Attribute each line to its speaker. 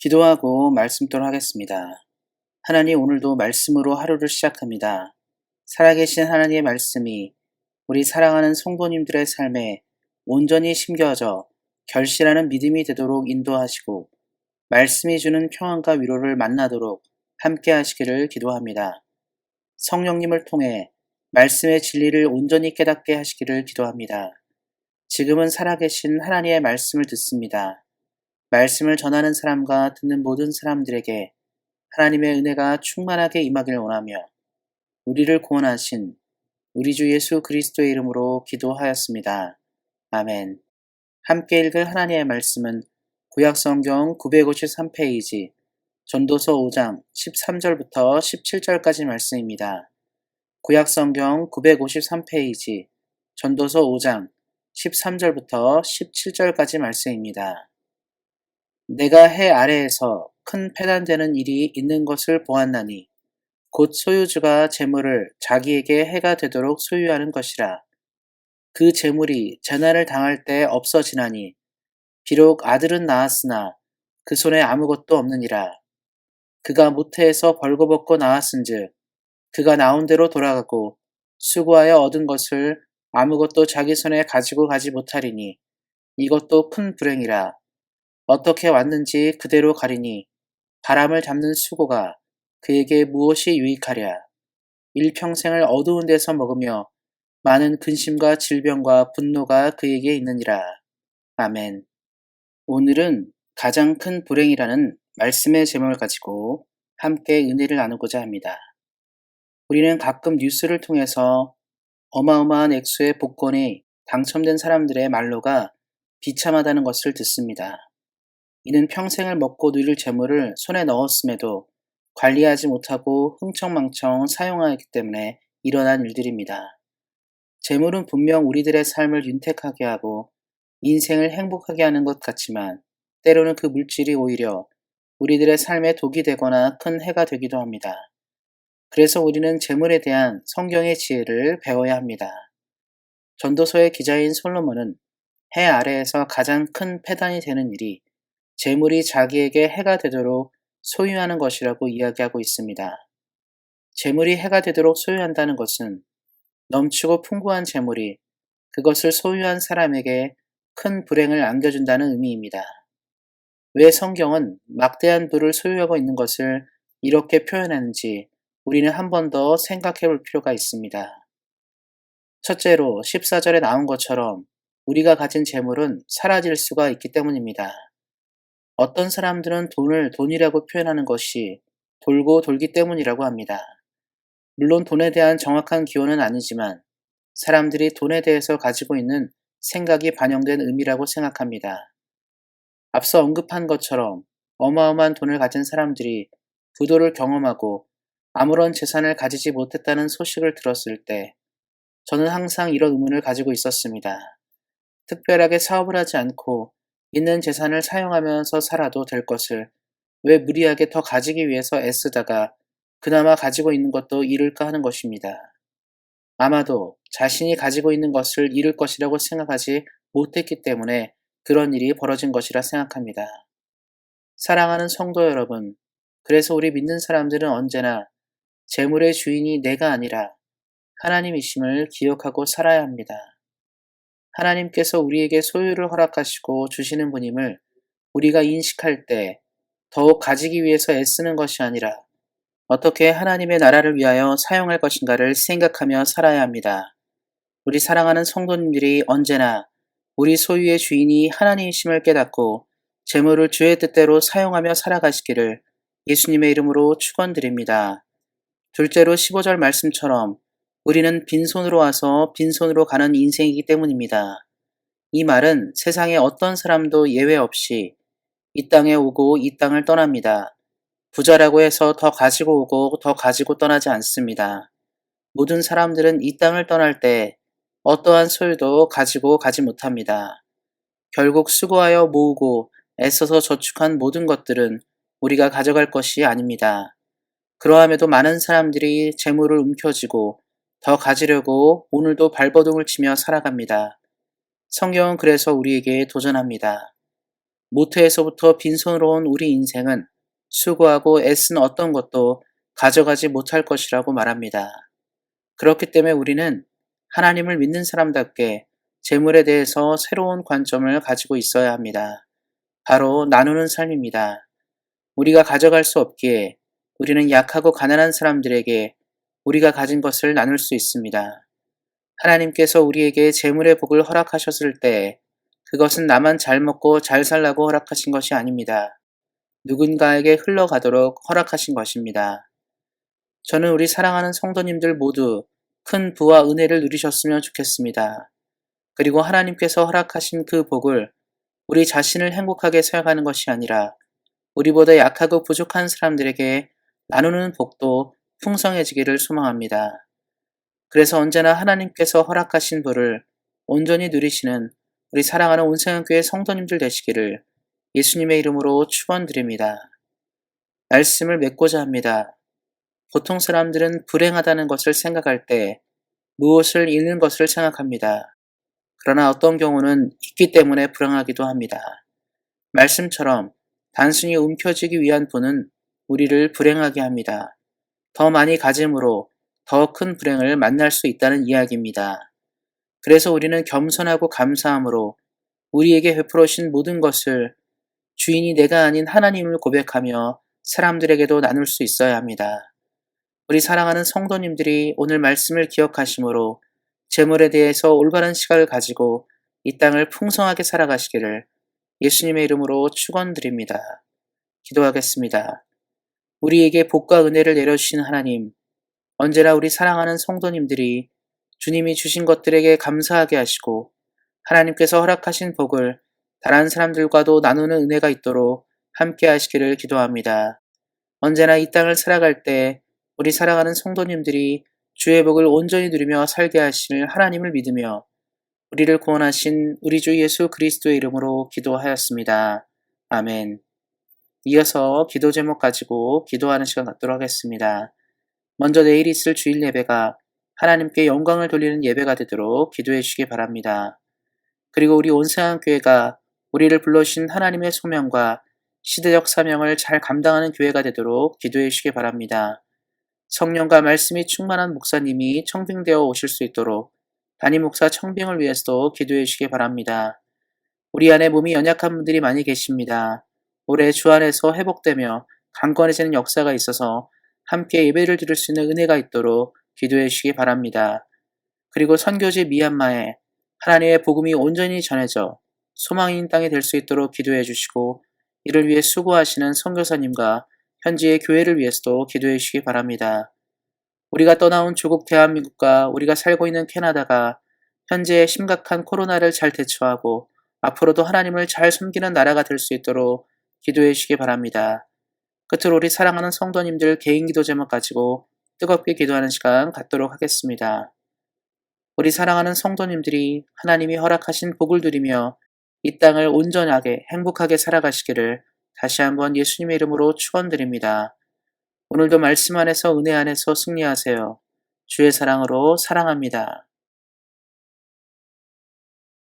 Speaker 1: 기도하고 말씀토록 하겠습니다. 하나님, 오늘도 말씀으로 하루를 시작합니다. 살아계신 하나님의 말씀이 우리 사랑하는 성도님들의 삶에 온전히 심겨져 결실하는 믿음이 되도록 인도하시고 말씀이 주는 평안과 위로를 만나도록 함께 하시기를 기도합니다. 성령님을 통해 말씀의 진리를 온전히 깨닫게 하시기를 기도합니다. 지금은 살아계신 하나님의 말씀을 듣습니다. 말씀을 전하는 사람과 듣는 모든 사람들에게 하나님의 은혜가 충만하게 임하길 원하며 우리를 구원하신 우리 주 예수 그리스도의 이름으로 기도하였습니다. 아멘. 함께 읽을 하나님의 말씀은 구약성경 953페이지 전도서 5장 13절부터 17절까지 말씀입니다. 구약성경 953페이지 전도서 5장 13절부터 17절까지 말씀입니다. 내가 해 아래에서 큰 패단되는 일이 있는 것을 보았나니 곧 소유주가 재물을 자기에게 해가 되도록 소유하는 것이라. 그 재물이 재난을 당할 때 없어지나니 비록 아들은 낳았으나 그 손에 아무것도 없느니라. 그가 모태에서 벌거벗고 나왔은즉 그가 나온 대로 돌아가고 수고하여 얻은 것을 아무것도 자기 손에 가지고 가지 못하리니 이것도 큰 불행이라. 어떻게 왔는지 그대로 가리니 바람을 잡는 수고가 그에게 무엇이 유익하랴. 일평생을 어두운 데서 먹으며 많은 근심과 질병과 분노가 그에게 있느니라. 아멘. 오늘은 가장 큰 불행이라는 말씀의 제목을 가지고 함께 은혜를 나누고자 합니다. 우리는 가끔 뉴스를 통해서 어마어마한 액수의 복권이 당첨된 사람들의 말로가 비참하다는 것을 듣습니다. 이는 평생을 먹고 누릴 재물을 손에 넣었음에도 관리하지 못하고 흥청망청 사용하기 때문에 일어난 일들입니다. 재물은 분명 우리들의 삶을 윤택하게 하고 인생을 행복하게 하는 것 같지만 때로는 그 물질이 오히려 우리들의 삶에 독이 되거나 큰 해가 되기도 합니다. 그래서 우리는 재물에 대한 성경의 지혜를 배워야 합니다. 전도서의 기자인 솔로몬은 해 아래에서 가장 큰 패단이 되는 일이 재물이 자기에게 해가 되도록 소유하는 것이라고 이야기하고 있습니다. 재물이 해가 되도록 소유한다는 것은 넘치고 풍부한 재물이 그것을 소유한 사람에게 큰 불행을 안겨준다는 의미입니다. 왜 성경은 막대한 부를 소유하고 있는 것을 이렇게 표현하는지 우리는 한 번 더 생각해 볼 필요가 있습니다. 첫째로 14절에 나온 것처럼 우리가 가진 재물은 사라질 수가 있기 때문입니다. 어떤 사람들은 돈을 돈이라고 표현하는 것이 돌고 돌기 때문이라고 합니다. 물론 돈에 대한 정확한 기원은 아니지만 사람들이 돈에 대해서 가지고 있는 생각이 반영된 의미라고 생각합니다. 앞서 언급한 것처럼 어마어마한 돈을 가진 사람들이 부도를 경험하고 아무런 재산을 가지지 못했다는 소식을 들었을 때 저는 항상 이런 의문을 가지고 있었습니다. 특별하게 사업을 하지 않고 있는 재산을 사용하면서 살아도 될 것을 왜 무리하게 더 가지기 위해서 애쓰다가 그나마 가지고 있는 것도 잃을까 하는 것입니다. 아마도 자신이 가지고 있는 것을 잃을 것이라고 생각하지 못했기 때문에 그런 일이 벌어진 것이라 생각합니다. 사랑하는 성도 여러분, 그래서 우리 믿는 사람들은 언제나 재물의 주인이 내가 아니라 하나님이심을 기억하고 살아야 합니다. 하나님께서 우리에게 소유를 허락하시고 주시는 분임을 우리가 인식할 때 더욱 가지기 위해서 애쓰는 것이 아니라 어떻게 하나님의 나라를 위하여 사용할 것인가를 생각하며 살아야 합니다. 우리 사랑하는 성도님들이 언제나 우리 소유의 주인이 하나님이심을 깨닫고 재물을 주의 뜻대로 사용하며 살아가시기를 예수님의 이름으로 축원드립니다. 둘째로 15절 말씀처럼 우리는 빈손으로 와서 빈손으로 가는 인생이기 때문입니다. 이 말은 세상의 어떤 사람도 예외 없이 이 땅에 오고 이 땅을 떠납니다. 부자라고 해서 더 가지고 오고 더 가지고 떠나지 않습니다. 모든 사람들은 이 땅을 떠날 때 어떠한 소유도 가지고 가지 못합니다. 결국 수고하여 모으고 애써서 저축한 모든 것들은 우리가 가져갈 것이 아닙니다. 그러함에도 많은 사람들이 재물을 움켜쥐고 더 가지려고 오늘도 발버둥을 치며 살아갑니다. 성경은 그래서 우리에게 도전합니다. 모태에서부터 빈손으로 온 우리 인생은 수고하고 애쓴 어떤 것도 가져가지 못할 것이라고 말합니다. 그렇기 때문에 우리는 하나님을 믿는 사람답게 재물에 대해서 새로운 관점을 가지고 있어야 합니다. 바로 나누는 삶입니다. 우리가 가져갈 수 없기에 우리는 약하고 가난한 사람들에게 우리가 가진 것을 나눌 수 있습니다. 하나님께서 우리에게 재물의 복을 허락하셨을 때 그것은 나만 잘 먹고 잘 살라고 허락하신 것이 아닙니다. 누군가에게 흘러가도록 허락하신 것입니다. 저는 우리 사랑하는 성도님들 모두 큰 부와 은혜를 누리셨으면 좋겠습니다. 그리고 하나님께서 허락하신 그 복을 우리 자신을 행복하게 생각하는 것이 아니라 우리보다 약하고 부족한 사람들에게 나누는 복도 풍성해지기를 소망합니다. 그래서 언제나 하나님께서 허락하신 부를 온전히 누리시는 우리 사랑하는 온생연교회 성도님들 되시기를 예수님의 이름으로 축원드립니다. 말씀을 맺고자 합니다. 보통 사람들은 불행하다는 것을 생각할 때 무엇을 잃는 것을 생각합니다. 그러나 어떤 경우는 있기 때문에 불행하기도 합니다. 말씀처럼 단순히 움켜쥐기 위한 분은 우리를 불행하게 합니다. 더 많이 가짐으로 더 큰 불행을 만날 수 있다는 이야기입니다. 그래서 우리는 겸손하고 감사함으로 우리에게 베풀어 주신 모든 것을 주인이 내가 아닌 하나님을 고백하며 사람들에게도 나눌 수 있어야 합니다. 우리 사랑하는 성도님들이 오늘 말씀을 기억하심으로 재물에 대해서 올바른 시각을 가지고 이 땅을 풍성하게 살아가시기를 예수님의 이름으로 축원드립니다. 기도하겠습니다. 우리에게 복과 은혜를 내려주신 하나님, 언제나 우리 사랑하는 성도님들이 주님이 주신 것들에게 감사하게 하시고 하나님께서 허락하신 복을 다른 사람들과도 나누는 은혜가 있도록 함께 하시기를 기도합니다. 언제나 이 땅을 살아갈 때 우리 사랑하는 성도님들이 주의 복을 온전히 누리며 살게 하실 하나님을 믿으며 우리를 구원하신 우리 주 예수 그리스도의 이름으로 기도하였습니다. 아멘. 이어서 기도 제목 가지고 기도하는 시간 갖도록 하겠습니다. 먼저 내일 있을 주일 예배가 하나님께 영광을 돌리는 예배가 되도록 기도해 주시기 바랍니다. 그리고 우리 온생한교회가 우리를 불러주신 하나님의 소명과 시대적 사명을 잘 감당하는 교회가 되도록 기도해 주시기 바랍니다. 성령과 말씀이 충만한 목사님이 청빙되어 오실 수 있도록 담임 목사 청빙을 위해서도 기도해 주시기 바랍니다. 우리 안에 몸이 연약한 분들이 많이 계십니다. 올해 주 안에서 회복되며 강건해지는 역사가 있어서 함께 예배를 드릴 수 있는 은혜가 있도록 기도해 주시기 바랍니다. 그리고 선교지 미얀마에 하나님의 복음이 온전히 전해져 소망인 땅이 될 수 있도록 기도해 주시고 이를 위해 수고하시는 선교사님과 현지의 교회를 위해서도 기도해 주시기 바랍니다. 우리가 떠나온 조국 대한민국과 우리가 살고 있는 캐나다가 현재 심각한 코로나를 잘 대처하고 앞으로도 하나님을 잘 섬기는 나라가 될 수 있도록 기도해 주시기 바랍니다. 끝으로 우리 사랑하는 성도님들 개인 기도 제목 가지고 뜨겁게 기도하는 시간 갖도록 하겠습니다. 우리 사랑하는 성도님들이 하나님이 허락하신 복을 누리며 이 땅을 온전하게 행복하게 살아가시기를 다시 한번 예수님의 이름으로 축원드립니다. 오늘도 말씀 안에서 은혜 안에서 승리하세요. 주의 사랑으로 사랑합니다.